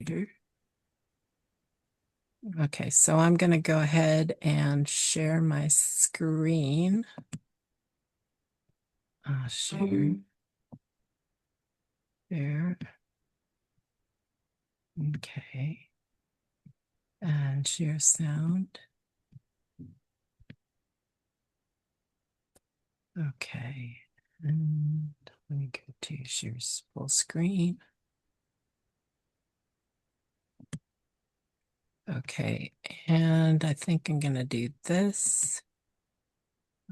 computer. Okay, so I'm going to go ahead and share my screen. Share. Share. Okay. And share sound. Okay. And let me go to share full screen. Okay, and I think I'm going to do this.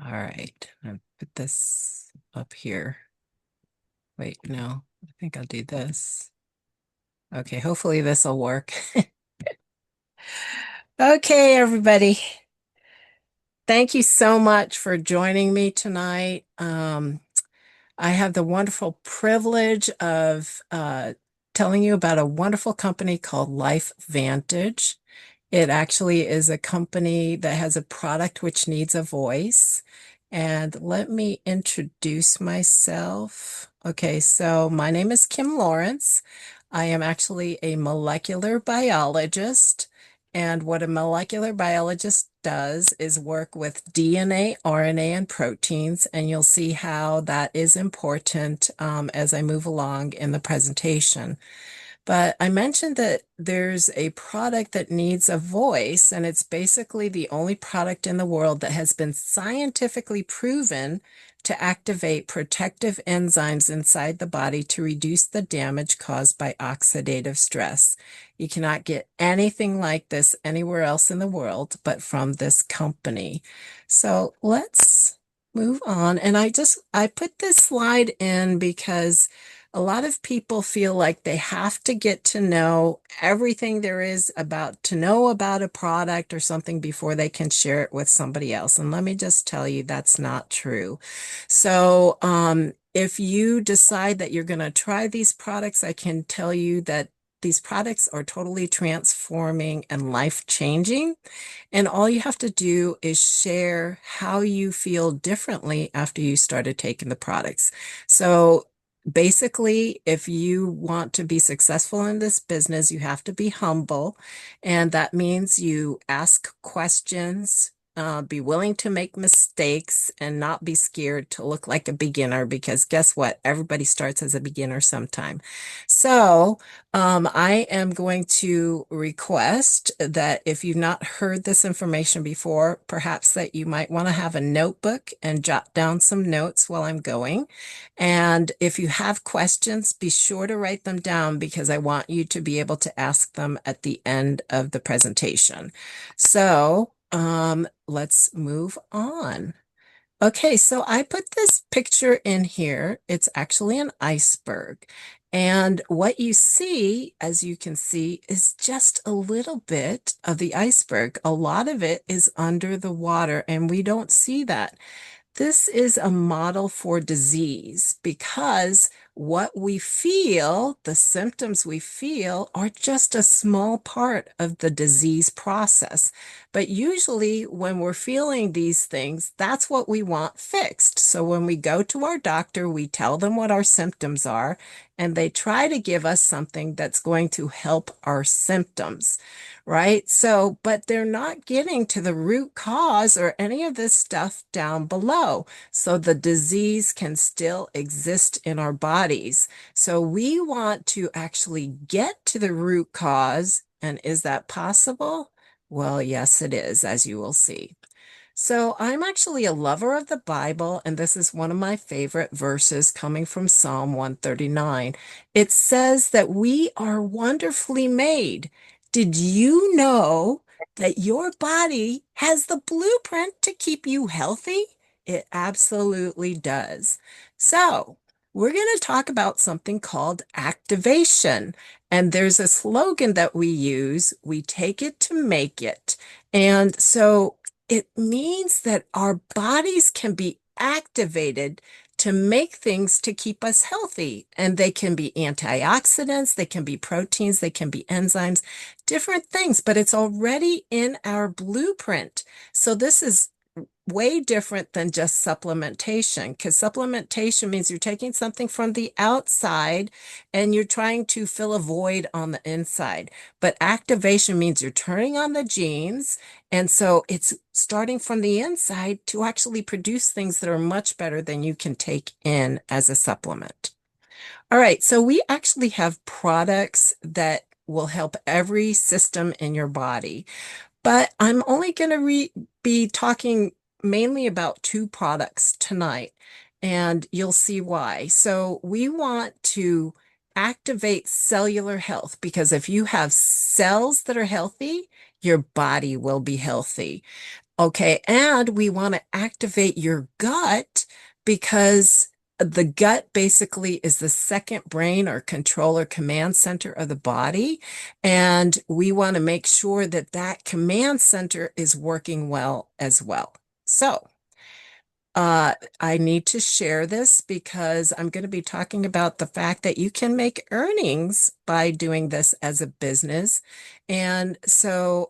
All right, I'll put this up here. Wait, no, I think I'll do this. Okay, hopefully this will work. Okay, everybody. Thank you so much for joining me tonight. I have the wonderful privilege of telling you about a wonderful company called Life Vantage. It actually is a company that has a product which needs a voice. And let me introduce myself. Okay, so my name is Kim Lawrence. I am actually a molecular biologist. And what a molecular biologist does is work with DNA, RNA, and proteins. And you'll see how that is important as I move along in the presentation. But I mentioned that there's a product that needs a voice, and it's basically the only product in the world that has been scientifically proven to activate protective enzymes inside the body to reduce the damage caused by oxidative stress. You cannot get anything like this anywhere else in the world but from this company. So let's move on. And I put this slide in because a lot of people feel like they have to get to know everything there is to know about a product or something before they can share it with somebody else. And let me just tell you, that's not true. So, if you decide that you're going to try these products, I can tell you that these products are totally transforming and life-changing. And all you have to do is share how you feel differently after you started taking the products. So basically, if you want to be successful in this business, you have to be humble. And that means you ask questions, be willing to make mistakes, and not be scared to look like a beginner, because guess what? Everybody starts as a beginner sometime. So I am going to request that if you've not heard this information before, perhaps that you might want to have a notebook and jot down some notes while I'm going. And if you have questions, be sure to write them down because I want you to be able to ask them at the end of the presentation. So let's move on. Okay, so I put this picture in here. It's actually an iceberg. And what you see, as you can see, is just a little bit of the iceberg. A lot of it is under the water, and we don't see that. This is a model for disease because what we feel, the symptoms we feel, are just a small part of the disease process. But usually, when we're feeling these things, that's what we want fixed. So when we go to our doctor, we tell them what our symptoms are, and they try to give us something that's going to help our symptoms, right? So, but they're not getting to the root cause or any of this stuff down below. So the disease can still exist in our bodies. So we want to actually get to the root cause. And is that possible? Well, yes, it is, as you will see. So I'm actually a lover of the Bible, and this is one of my favorite verses coming from Psalm 139. It says that we are wonderfully made. Did you know that your body has the blueprint to keep you healthy? It absolutely does. So we're going to talk about something called activation. And there's a slogan that we use, we take it to make it. And so it means that our bodies can be activated to make things to keep us healthy. And they can be antioxidants, they can be proteins, they can be enzymes, different things, but it's already in our blueprint. So this is way different than just supplementation, because supplementation means you're taking something from the outside and you're trying to fill a void on the inside. But activation means you're turning on the genes. And so it's starting from the inside to actually produce things that are much better than you can take in as a supplement. All right, so we actually have products that will help every system in your body. But I'm only going to be talking mainly about two products tonight, and you'll see why. So we want to activate cellular health because if you have cells that are healthy, your body will be healthy. Okay, and we want to activate your gut because the gut basically is the second brain or controller command center of the body. And we want to make sure that that command center is working well as well. So, I need to share this because I'm going to be talking about the fact that you can make earnings by doing this as a business. And so,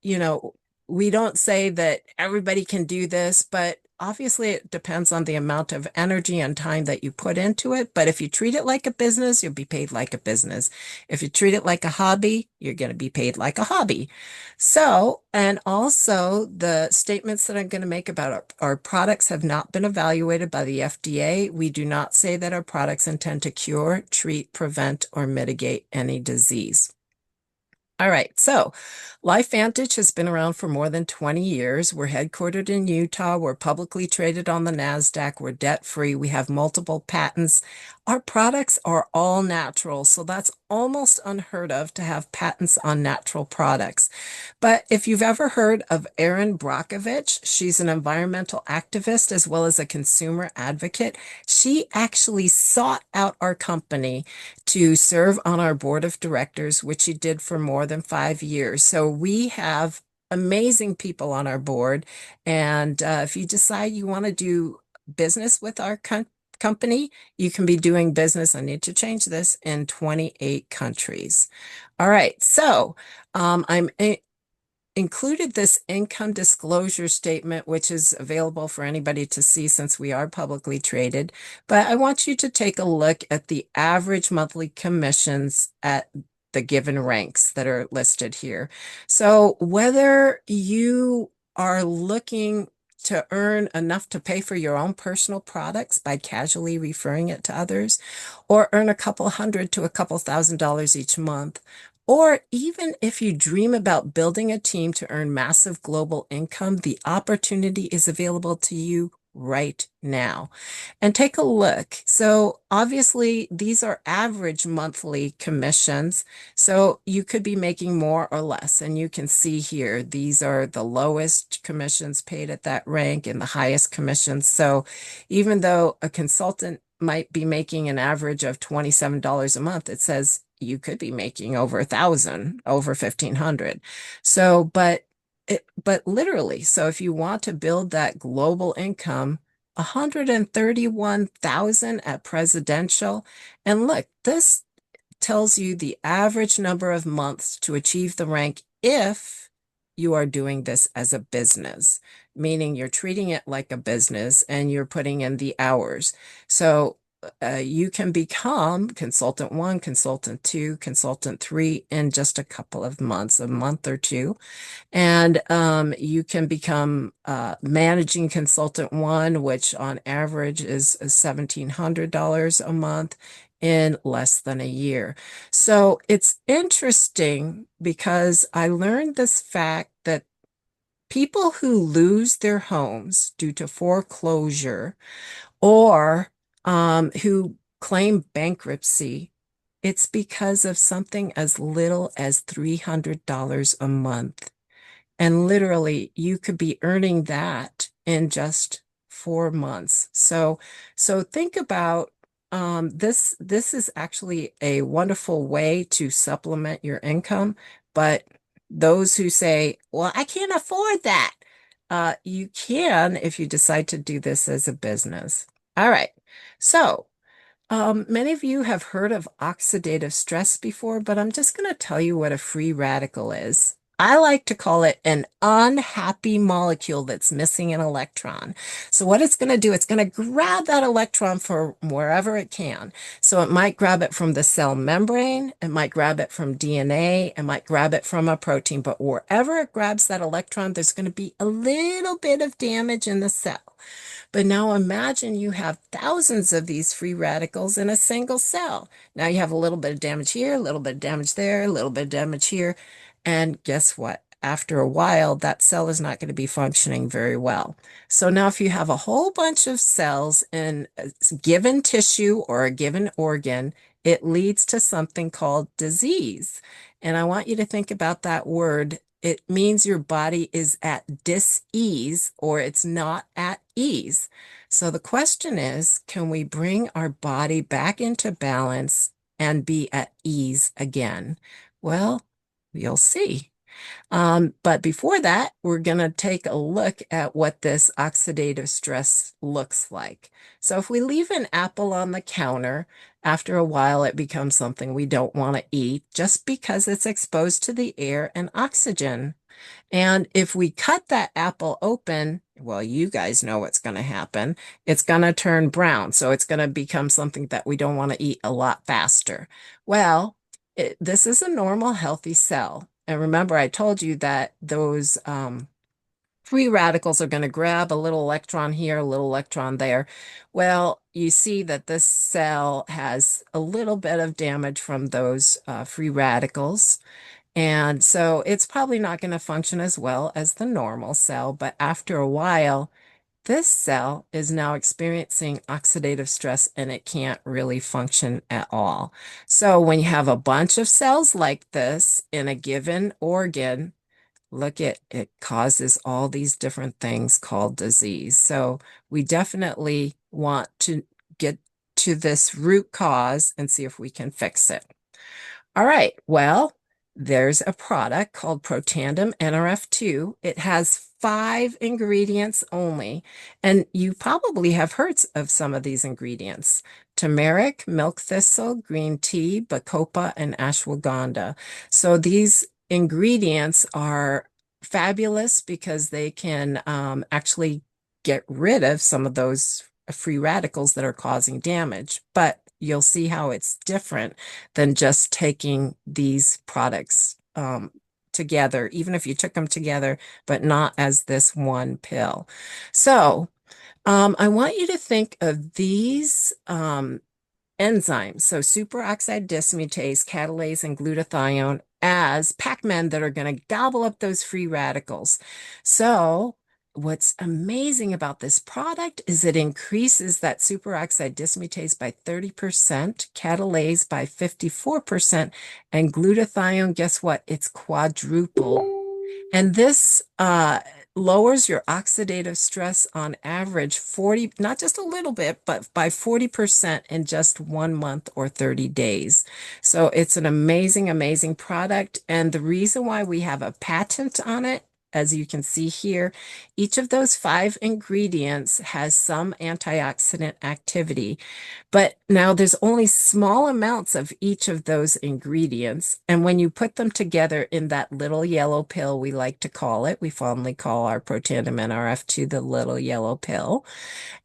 you know, we don't say that everybody can do this, but obviously it depends on the amount of energy and time that you put into it. But if you treat it like a business, you'll be paid like a business. If you treat it like a hobby, you're going to be paid like a hobby. So, and also the statements that I'm going to make about our products have not been evaluated by the FDA. We do not say that our products intend to cure, treat, prevent, or mitigate any disease. All right, so LifeVantage has been around for more than 20 years. We're headquartered in Utah. We're publicly traded on the NASDAQ. We're debt-free. We have multiple patents. Our products are all natural, so that's almost unheard of to have patents on natural products. But if you've ever heard of Erin Brockovich, she's an environmental activist as well as a consumer advocate. She actually sought out our company to serve on our board of directors, which she did for more than 5 years. So we have amazing people on our board. And if you decide you want to do business with our company, you can be doing business. I need to change this in 28 countries. All right. So I'm included this income disclosure statement, which is available for anybody to see since we are publicly traded. But I want you to take a look at the average monthly commissions at the given ranks that are listed here. So whether you are looking to earn enough to pay for your own personal products by casually referring it to others, or earn a couple hundred to a couple $1,000s each month, or even if you dream about building a team to earn massive global income, the opportunity is available to you right now. And take a look. So obviously these are average monthly commissions. So you could be making more or less. And you can see here, these are the lowest commissions paid at that rank and the highest commissions. So even though a consultant might be making an average of $27 a month, it says you could be making over 1,000, over 1,500. So, but literally, so if you want to build that global income, 131,000 at presidential. And look, this tells you the average number of months to achieve the rank if you are doing this as a business, meaning you're treating it like a business and you're putting in the hours. So you can become consultant one, consultant two, consultant three in just a couple of months, a month or two. And you can become managing consultant one, which on average is $1,700 a month in less than a year. So it's interesting because I learned this fact that people who lose their homes due to foreclosure or who claim bankruptcy, it's because of something as little as $300 a month. And literally, you could be earning that in just 4 months. So think about this. This is actually a wonderful way to supplement your income. But those who say, "Well, I can't afford that," you can if you decide to do this as a business. All right. So many of you have heard of oxidative stress before, but I'm just going to tell you what a free radical is. I like to call it an unhappy molecule that's missing an electron. So what it's going to do, it's going to grab that electron from wherever it can. So it might grab it from the cell membrane, it might grab it from DNA, it might grab it from a protein, but wherever it grabs that electron, there's going to be a little bit of damage in the cell. But now imagine you have thousands of these free radicals in a single cell. Now you have a little bit of damage here, a little bit of damage there, a little bit of damage here. And guess what? After a while, that cell is not going to be functioning very well. So now if you have a whole bunch of cells in a given tissue or a given organ, it leads to something called disease. And I want you to think about that word. It means your body is at dis-ease or it's not at ease. So the question is, can we bring our body back into balance and be at ease again? Well, you'll see. But before that, we're going to take a look at what this oxidative stress looks like. So if we leave an apple on the counter, after a while it becomes something we don't want to eat just because it's exposed to the air and oxygen. And if we cut that apple open, well, you guys know what's going to happen. It's going to turn brown. So it's going to become something that we don't want to eat a lot faster. Well, this is a normal, healthy cell. And remember, I told you that those free radicals are going to grab a little electron here, a little electron there. Well, you see that this cell has a little bit of damage from those free radicals. And so it's probably not going to function as well as the normal cell, but after a while, this cell is now experiencing oxidative stress and it can't really function at all. So when you have a bunch of cells like this in a given organ, look at it causes all these different things called disease. So we definitely want to get to this root cause and see if we can fix it. All right, well, there's a product called Protandim NRF2. It has 5 ingredients only, and you probably have heard of some of these ingredients: turmeric, milk thistle, green tea, bacopa, and ashwagandha. So these ingredients are fabulous because they can actually get rid of some of those free radicals that are causing damage. But you'll see how it's different than just taking these products together, even if you took them together, but not as this one pill. So I want you to think of these enzymes, so superoxide dismutase, catalase, and glutathione, as Pac-Man that are going to gobble up those free radicals. So what's amazing about this product is it increases that superoxide dismutase by 30%, catalase by 54%, and glutathione, guess what? It's quadruple. And this lowers your oxidative stress on average 40, not just a little bit, but by 40% in just 1 month or 30 days. So it's an amazing, amazing product. And the reason why we have a patent on it, as you can see here, each of those 5 ingredients has some antioxidant activity. But now there's only small amounts of each of those ingredients. And when you put them together in that little yellow pill, we like to call it, we fondly call our Protandim NRF2 the little yellow pill,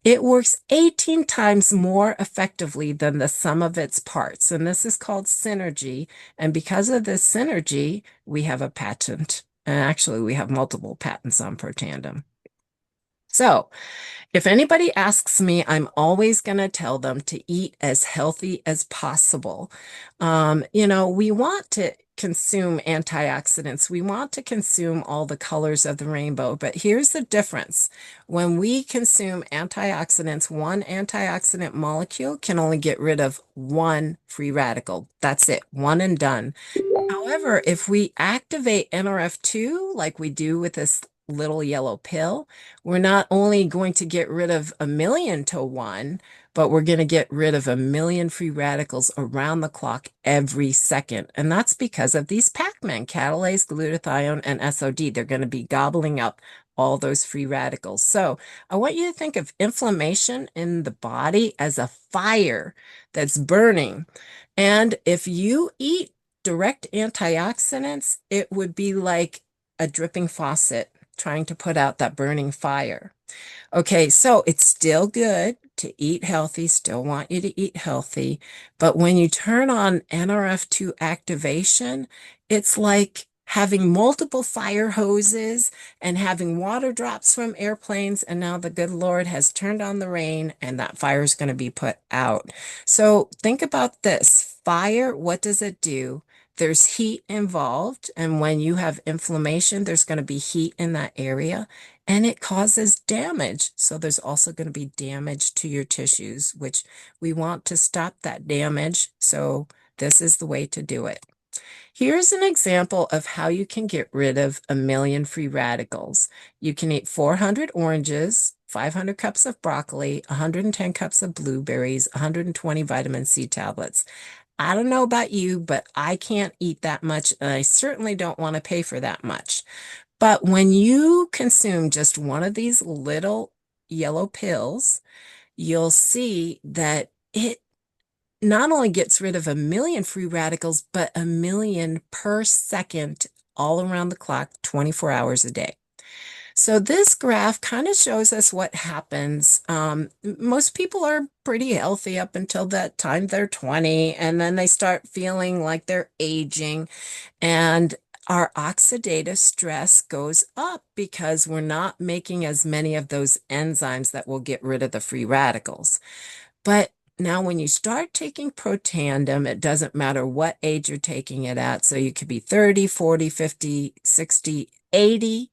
it works 18 times more effectively than the sum of its parts. And this is called synergy. And because of this synergy, we have a patent. And actually, we have multiple patents on Protandim. So if anybody asks me, I'm always going to tell them to eat as healthy as possible. We want to consume antioxidants. We want to consume all the colors of the rainbow. But here's the difference. When we consume antioxidants, one antioxidant molecule can only get rid of one free radical. That's it, one and done. However, if we activate NRF2 like we do with this little yellow pill, we're not only going to get rid of 1,000,000 to 1, but we're going to get rid of 1,000,000 free radicals around the clock every second. And that's because of these Pac-Man, catalase, glutathione, and SOD. They're going to be gobbling up all those free radicals. So I want you to think of inflammation in the body as a fire that's burning. And if you eat direct antioxidants, it would be like a dripping faucet trying to put out that burning fire. Okay, so it's still good to eat healthy, still want you to eat healthy. But when you turn on NRF2 activation, it's like having multiple fire hoses and having water drops from airplanes. And now the good Lord has turned on the rain and that fire is going to be put out. So think about this fire, what does it do? There's heat involved. And when you have inflammation, there's going to be heat in that area and it causes damage. So there's also going to be damage to your tissues, which we want to stop that damage. So this is the way to do it. Here's an example of how you can get rid of 1,000,000 free radicals. You can eat 400 oranges, 500 cups of broccoli, 110 cups of blueberries, 120 vitamin C tablets. I don't know about you, but I can't eat that much, and I certainly don't want to pay for that much. But when you consume just one of these little yellow pills, you'll see that it not only gets rid of 1,000,000 free radicals, but 1,000,000 per second all around the clock, 24 hours a day. So this graph kind of shows us what happens. Most people are pretty healthy up until that time they're 20, and then they start feeling like they're aging. And our oxidative stress goes up because we're not making as many of those enzymes that will get rid of the free radicals. But now, when you start taking Protandim, it doesn't matter what age you're taking it at. So you could be 30, 40, 50, 60, 80.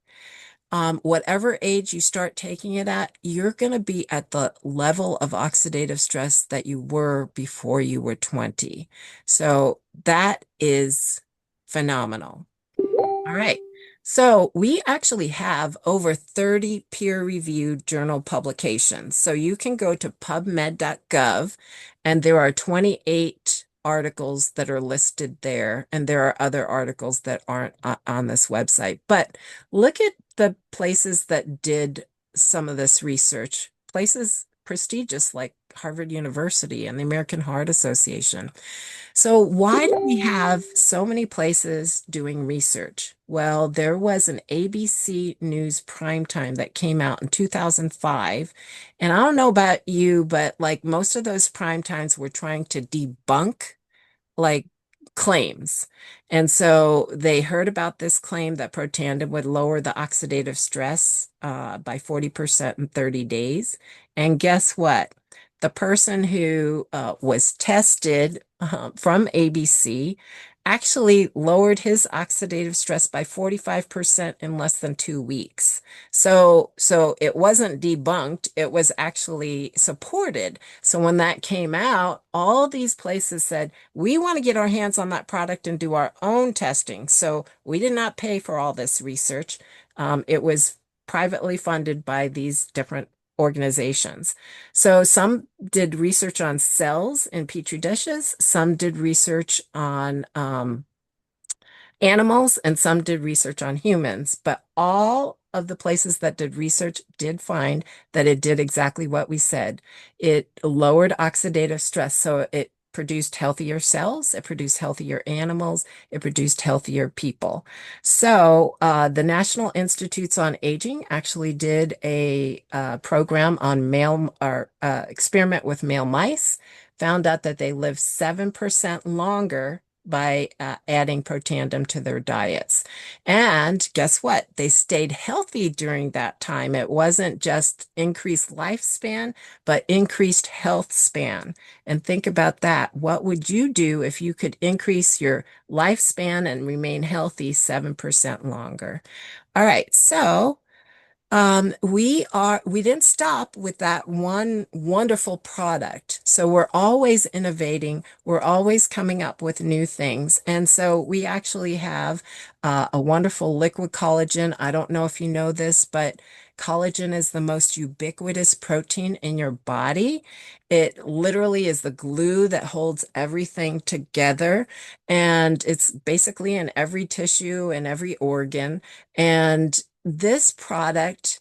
Whatever age you start taking it at, you're going to be at the level of oxidative stress that you were before you were 20. So that is phenomenal. All right. So we actually have over 30 peer-reviewed journal publications. So you can go to pubmed.gov and there are 28 articles that are listed there. And there are other articles that aren't on this website. But look at the places that did some of this research, places prestigious like Harvard University and the American Heart Association. So why do we have so many places doing research? Well, there was an ABC News primetime that came out in 2005. And I don't know about you, but like most of those primetimes were trying to debunk like claims. And so they heard about this claim that Protandim would lower the oxidative stress by 40% in 30 days. And guess what? The person who was tested from ABC actually lowered his oxidative stress by 45% in less than 2 weeks. So it wasn't debunked, it was actually supported. So when that came out, all these places said, we want to get our hands on that product and do our own testing. So we did not pay for all this research. It was privately funded by these different organizations. So some did research on cells in petri dishes, some did research on animals, and some did research on humans. But all of the places that did research did find that it did exactly what we said. It lowered oxidative stress, so it produced healthier cells, it produced healthier animals, it produced healthier people. So the National Institutes on Aging actually did a program on male or experiment with male mice, found out that they live 7% longer by adding Protandim to their diets. And guess what? They stayed healthy during that time. It wasn't just increased lifespan, but increased health span. And think about that. What would you do if you could increase your lifespan and remain healthy 7% longer? All right, so we didn't stop with that one wonderful product. So we're always innovating. We're always coming up with new things. And so we actually have a wonderful liquid collagen. I don't know if you know this, but collagen is the most ubiquitous protein in your body. It literally is the glue that holds everything together. And it's basically in every tissue and every organ. And this product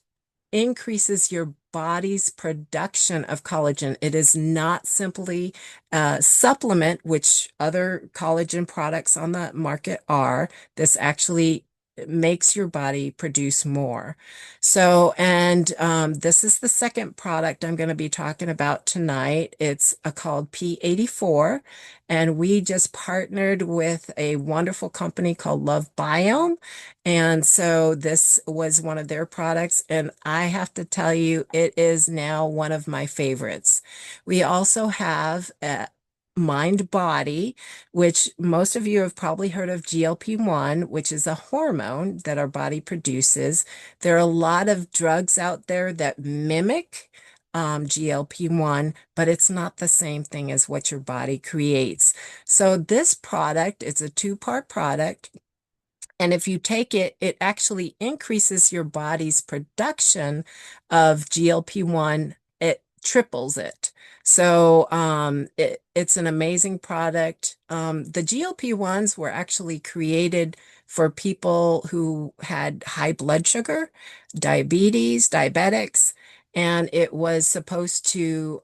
increases your body's production of collagen. It is not simply a supplement, which other collagen products on the market are. This actually it makes your body produce more. So, and this is the second product I'm going to be talking about tonight. It's called P84, and we just partnered with a wonderful company called Love Biome. And so this was one of their products, and I have to tell you, it is now one of my favorites. We also have Mind Body, which most of you have probably heard of GLP-1, which is a hormone that our body produces. There are a lot of drugs out there that mimic GLP-1, but it's not the same thing as what your body creates. So this product, it's a two-part product. And if you take it, it actually increases your body's production of GLP-1. It triples it. So it's an amazing product. The GLP-1s were actually created for people who had high blood sugar, diabetes, diabetics, and it was supposed to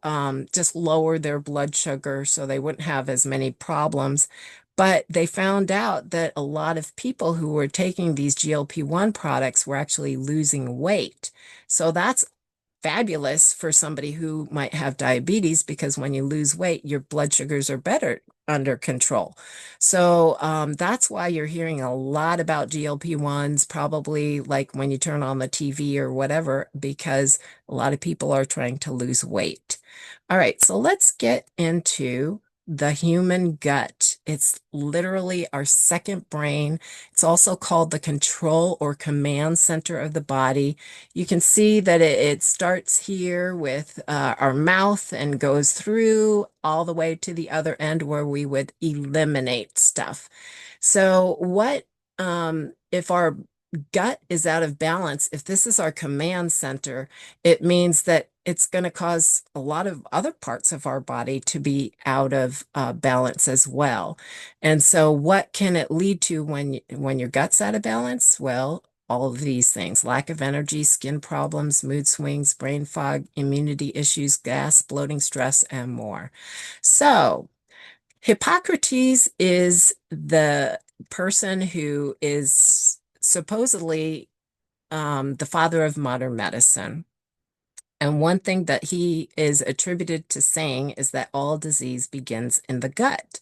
just lower their blood sugar so they wouldn't have as many problems. But they found out that a lot of people who were taking these GLP-1 products were actually losing weight. So that's fabulous for somebody who might have diabetes because when you lose weight, your blood sugars are better under control. So that's why you're hearing a lot about GLP-1s, probably like when you turn on the TV or whatever, because a lot of people are trying to lose weight. All right, so let's get into the human gut. It's literally our second brain. It's also called the control or command center of the body. You can see that it starts here with our mouth and goes through all the way to the other end where we would eliminate stuff. So what if our gut is out of balance? If this is our command center, it means that it's going to cause a lot of other parts of our body to be out of balance as well. And so what can it lead to when your gut's out of balance? Well, all of these things: lack of energy, skin problems, mood swings, brain fog, immunity issues, gas, bloating, stress, and more. So, Hippocrates is the person who is supposedly the father of modern medicine. And one thing that he is attributed to saying is that all disease begins in the gut.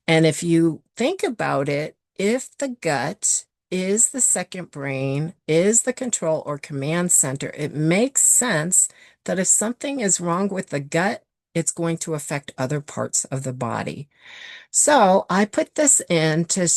And if you think about it, if the gut is the second brain, is the control or command center, it makes sense that if something is wrong with the gut, it's going to affect other parts of the body. So I put this in to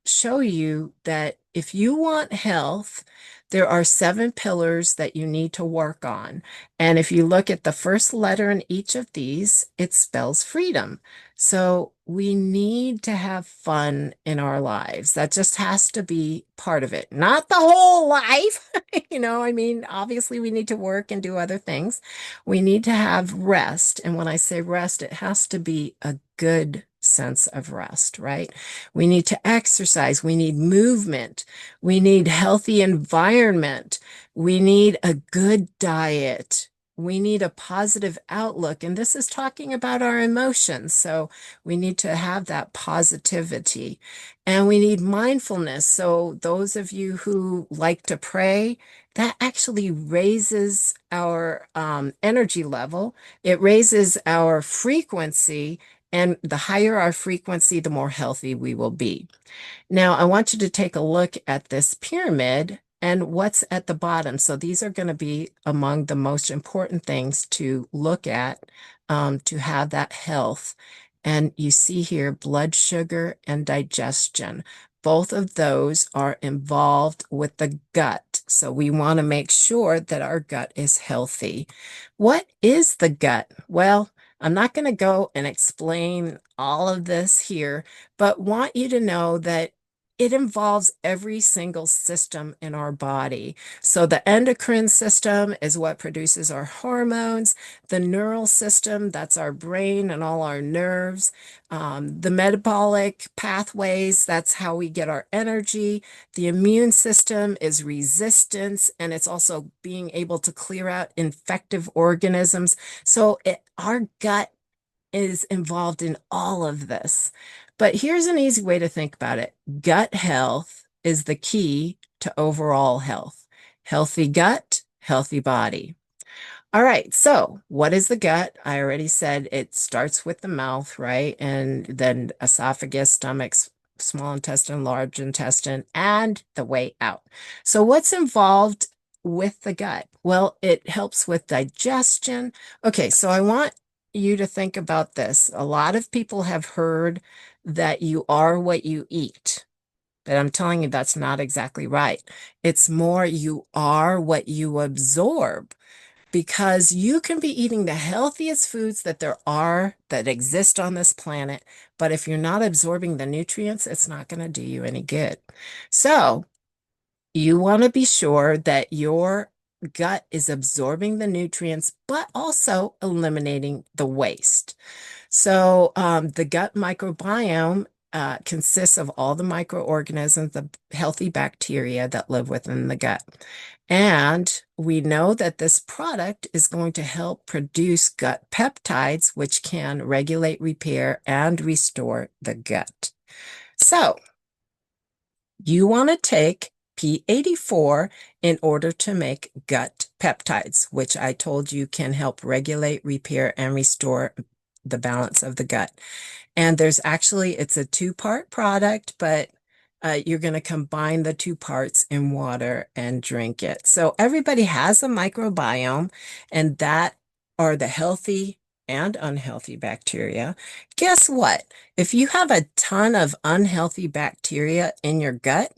show you that if you want health, there are 7 pillars that you need to work on. And if you look at the first letter in each of these, it spells freedom. So we need to have fun in our lives. That just has to be part of it, not the whole life. I mean, obviously we need to work and do other things. We need to have rest. And when I say rest, it has to be a good sense of rest, right? We need to exercise. We need movement. We need healthy environment. We need a good diet. We need a positive outlook. And this is talking about our emotions. So we need to have that positivity. And we need mindfulness. So those of you who like to pray, that actually raises our energy level. It raises our frequency. And the higher our frequency, the more healthy we will be. Now, I want you to take a look at this pyramid and what's at the bottom. So these are going to be among the most important things to look at to have that health. And you see here blood sugar and digestion. Both of those are involved with the gut. So we want to make sure that our gut is healthy. What is the gut? Well, I'm not going to go and explain all of this here, but want you to know that it involves every single system in our body. So the endocrine system is what produces our hormones. The neural system, that's our brain and all our nerves. The metabolic pathways, that's how we get our energy. The immune system is resistance, and it's also being able to clear out infective organisms. So our gut is involved in all of this. But here's an easy way to think about it. Gut health is the key to overall health. Healthy gut, healthy body. All right, so what is the gut? I already said it starts with the mouth, right? And then esophagus, stomach, small intestine, large intestine, and the way out. So what's involved with the gut? Well, it helps with digestion. Okay, so I want you to think about this. A lot of people have heard that you are what you eat. But I'm telling you, that's not exactly right. It's more you are what you absorb because you can be eating the healthiest foods that there are that exist on this planet, but if you're not absorbing the nutrients, it's not going to do you any good. So, you want to be sure that your gut is absorbing the nutrients, but also eliminating the waste. So, the gut microbiome consists of all the microorganisms, the healthy bacteria that live within the gut. And we know that this product is going to help produce gut peptides, which can regulate, repair, and restore the gut. So, you want to take P84 in order to make gut peptides, which I told you can help regulate, repair, and restore the balance of the gut. And there's actually, it's a two-part product, but you're going to combine the two parts in water and drink it. So everybody has a microbiome, and that are the healthy and unhealthy bacteria. Guess what? If you have a ton of unhealthy bacteria in your gut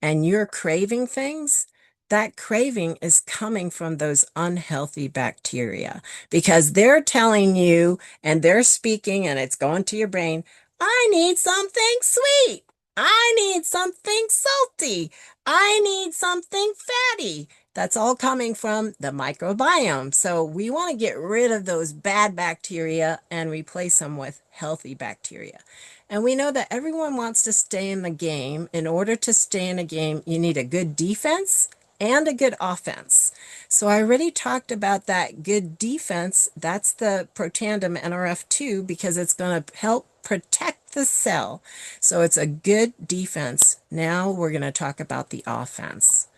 and you're craving things, that craving is coming from those unhealthy bacteria because they're telling you and they're speaking and it's going to your brain, I need something sweet. I need something salty. I need something fatty. That's all coming from the microbiome. So we want to get rid of those bad bacteria and replace them with healthy bacteria. And we know that everyone wants to stay in the game. In order to stay in a game, you need a good defense and a good offense. So I already talked about that good defense. That's the protandem NRF2 because it's going to help protect the cell. So it's a good defense. Now we're going to talk about the offense.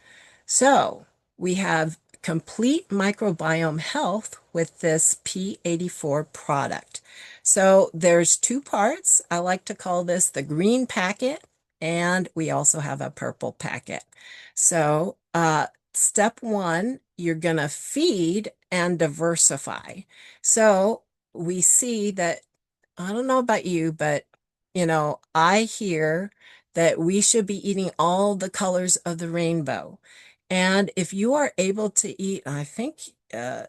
So we have complete microbiome health with this P84 product. So there's two parts. I like to call this the green packet, and we also have a purple packet. So step one, you're going to feed and diversify. So we see that, I don't know about you, but I hear that we should be eating all the colors of the rainbow. And if you are able to eat, I think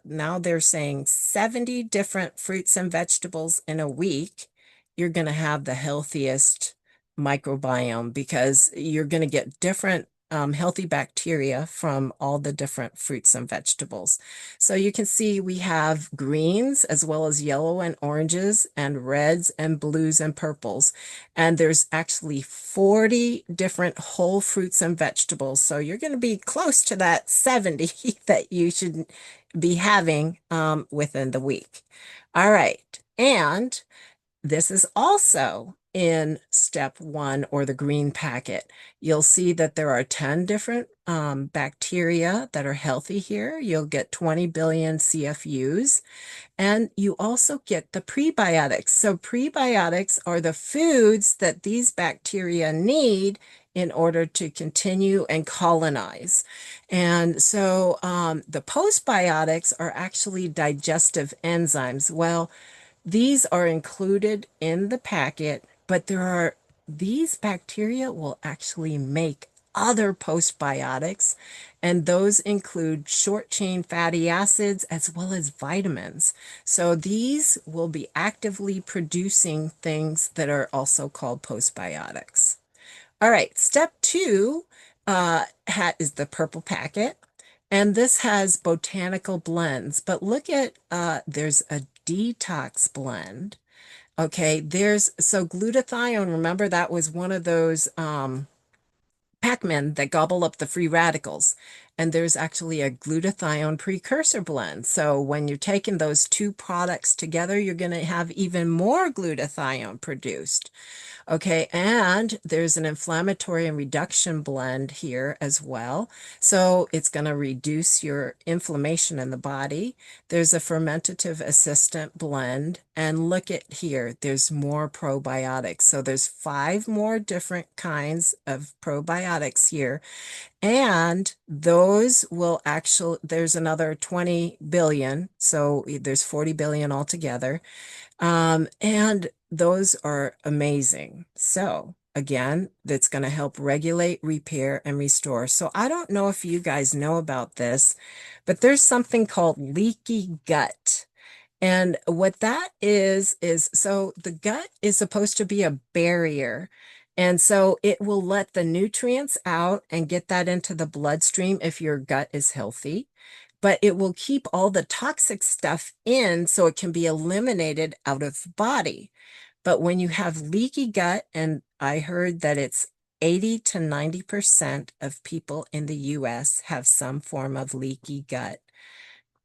now they're saying 70 different fruits and vegetables in a week, you're going to have the healthiest microbiome because you're going to get different healthy bacteria from all the different fruits and vegetables. So you can see we have greens as well as yellow and oranges and reds and blues and purples. And there's actually 40 different whole fruits and vegetables. So you're going to be close to that 70 that you should be having within the week. All right. And this is also in step one or the green packet. You'll see that there are 10 different bacteria that are healthy here. You'll get 20 billion CFUs. And you also get the prebiotics. So prebiotics are the foods that these bacteria need in order to continue and colonize. And so the postbiotics are actually digestive enzymes. Well, these are included in the packet, but these bacteria will actually make other postbiotics, and those include short chain fatty acids as well as vitamins. So these will be actively producing things that are also called postbiotics. All right, step two is the purple packet. And this has botanical blends, but look at there's a detox blend. Okay, so glutathione, remember that was one of those Pac-Men that gobble up the free radicals. and there's actually a glutathione precursor blend. So when you're taking those two products together, you're going to have even more glutathione produced. Okay, and there's an inflammatory and reduction blend here as well. So it's going to reduce your inflammation in the body. There's a fermentative assistant blend. And look at here, there's more probiotics. So there's 5 more different kinds of probiotics here. And those will actually, there's another 20 billion. So there's 40 billion altogether. And those are amazing. So again, that's going to help regulate, repair, and restore. So I don't know if you guys know about this, but there's something called leaky gut. And what that is so the gut is supposed to be a barrier. And so it will let the nutrients out and get that into the bloodstream if your gut is healthy, but it will keep all the toxic stuff in so it can be eliminated out of the body. But when you have leaky gut, and I heard that it's 80 to 90% of people in the US have some form of leaky gut,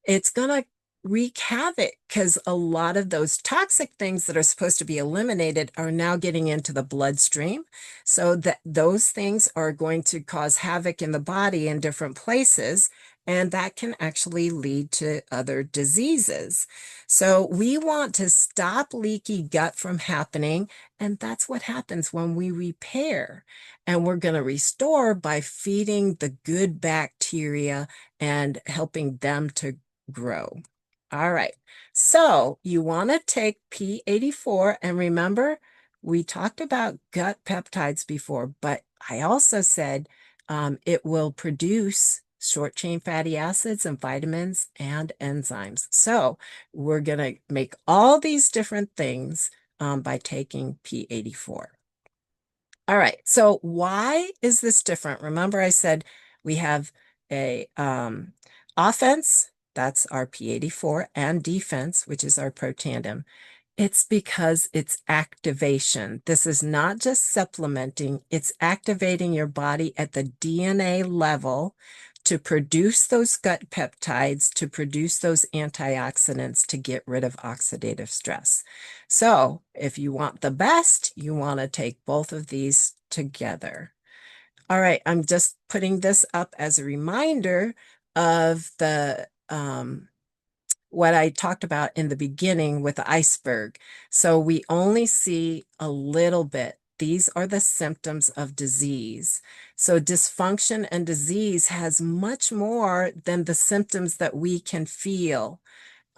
it's going to wreak havoc because a lot of those toxic things that are supposed to be eliminated are now getting into the bloodstream. So that those things are going to cause havoc in the body in different places, and that can actually lead to other diseases. So we want to stop leaky gut from happening, and that's what happens when we repair. And we're going to restore by feeding the good bacteria and helping them to grow. All right. So you want to take P84, and remember, we talked about gut peptides before, but I also said it will produce short chain fatty acids and vitamins and enzymes. So we're going to make all these different things by taking P84. All right. So why is this different? Remember, I said we have a offense, that's our P84, and defense, which is our protandem. It's because it's activation. This is not just supplementing, it's activating your body at the DNA level to produce those gut peptides, to produce those antioxidants, to get rid of oxidative stress. So if you want the best, you want to take both of these together. All right, I'm just putting this up as a reminder of the what I talked about in the beginning with the iceberg. So we only see a little bit. These are the symptoms of disease. So dysfunction and disease has much more than the symptoms that we can feel.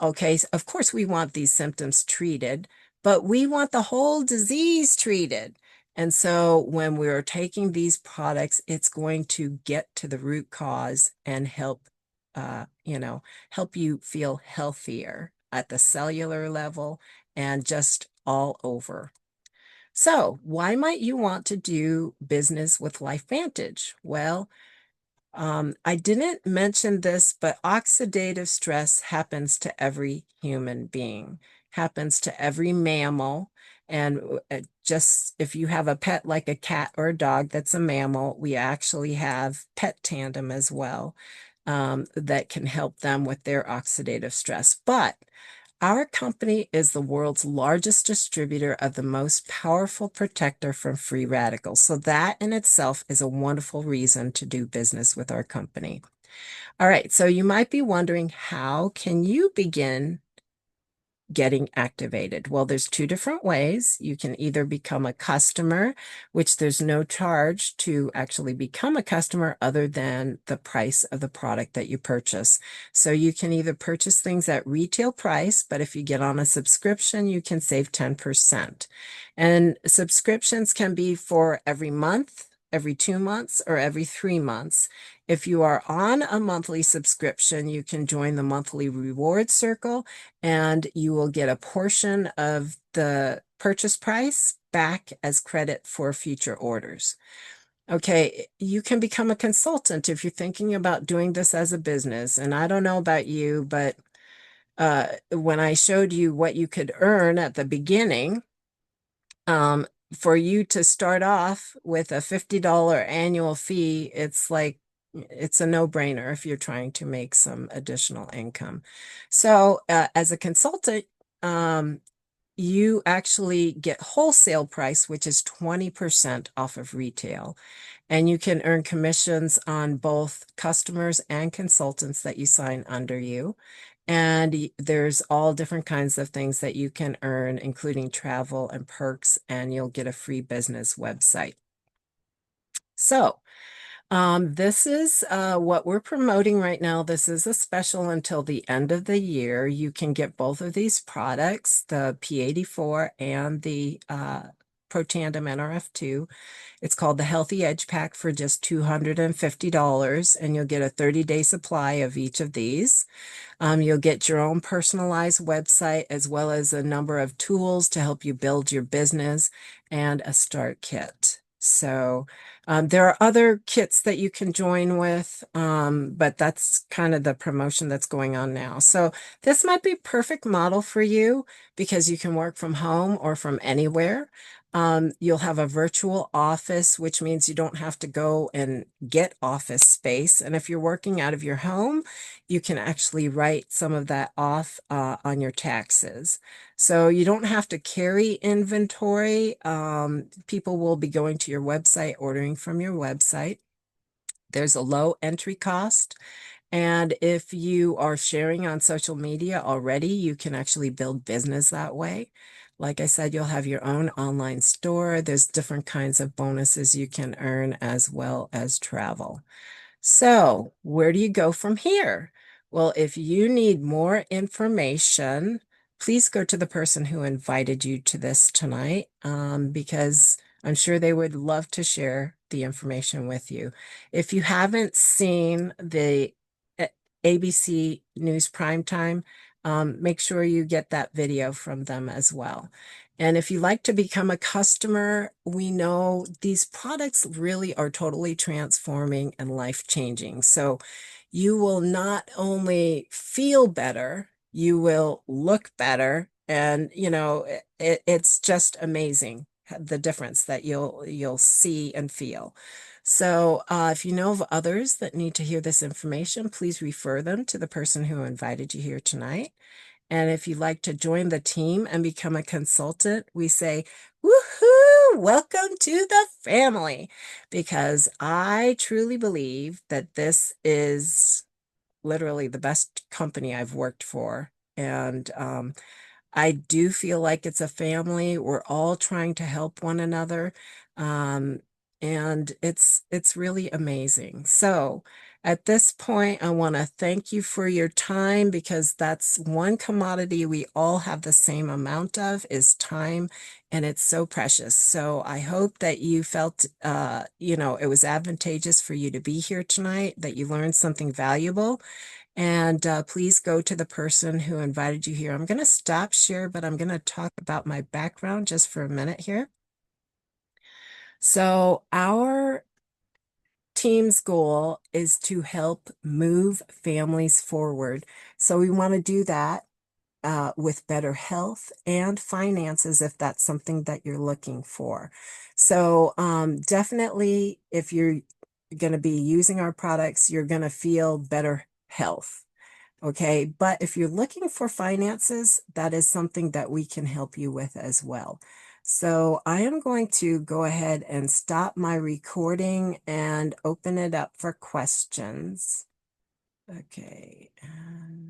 Okay, so of course we want these symptoms treated, but we want the whole disease treated. And so when we're taking these products, it's going to get to the root cause and help help you feel healthier at the cellular level and just all over. So, why might you want to do business with LifeVantage? Well, I didn't mention this, but oxidative stress happens to every human being, happens to every mammal. And just if you have a pet like a cat or a dog that's a mammal, we actually have pet tandem as well, that can help them with their oxidative stress. But our company is the world's largest distributor of the most powerful protector from free radicals. So that in itself is a wonderful reason to do business with our company. All right, so you might be wondering, how can you begin getting activated? Well, there's 2 different ways. You can either become a customer, which there's no charge to actually become a customer other than the price of the product that you purchase. So you can either purchase things at retail price, but if you get on a subscription, you can save 10%. And subscriptions can be for every month, every 2 months, or every 3 months. If you are on a monthly subscription, you can join the monthly reward circle, and you will get a portion of the purchase price back as credit for future orders. Okay, you can become a consultant if you're thinking about doing this as a business. And I don't know about you, but when I showed you what you could earn at the beginning, for you to start off with a $50 annual fee, it's like it's a no-brainer if you're trying to make some additional income. So as a consultant, you actually get wholesale price, which is 20% off of retail. And you can earn commissions on both customers and consultants that you sign under you. And there's all different kinds of things that you can earn, including travel and perks, and you'll get a free business website. So, this is what we're promoting right now. This is a special until the end of the year. You can get both of these products, the P84 and the Protandim NRF2. It's called the Healthy Edge Pack for just $250, and you'll get a 30-day supply of each of these. You'll get your own personalized website as well as a number of tools to help you build your business and a start kit. So there are other kits that you can join with, but that's kind of the promotion that's going on now. So this might be perfect model for you because you can work from home or from anywhere. You'll have a virtual office, which means you don't have to go and get office space. And if you're working out of your home, you can actually write some of that off on your taxes. So you don't have to carry inventory. People will be going to your website, ordering from your website. There's a low entry cost. And if you are sharing on social media already, you can actually build business that way. Like I said, you'll have your own online store. There's different kinds of bonuses you can earn as well as travel. So, where do you go from here? Well, if you need more information, please go to the person who invited you to this tonight, because I'm sure they would love to share the information with you. If you haven't seen the ABC News Primetime, make sure you get that video from them as well. And if you like to become a customer, we know these products really are totally transforming and life-changing. So you will not only feel better, you will look better. And, it's just amazing the difference that you'll see and feel. So if you know of others that need to hear this information, please refer them to the person who invited you here tonight. And if you'd like to join the team and become a consultant, we say, woohoo, welcome to the family, because I truly believe that this is literally the best company I've worked for. And I do feel like it's a family. We're all trying to help one another. Um, and it's really amazing. So at this point, I want to thank you for your time, because that's one commodity we all have the same amount of, is time, and it's so precious. So I hope that you felt, it was advantageous for you to be here tonight, that you learned something valuable. And please go to the person who invited you here. I'm going to stop share, but I'm going to talk about my background just for a minute here. So our team's goal is to help move families forward. So we want to do that with better health and finances, if that's something that you're looking for. So definitely, if you're going to be using our products, you're going to feel better health. Okay, but if you're looking for finances, that is something that we can help you with as well. So I am going to go ahead and stop my recording and open it up for questions. Okay, and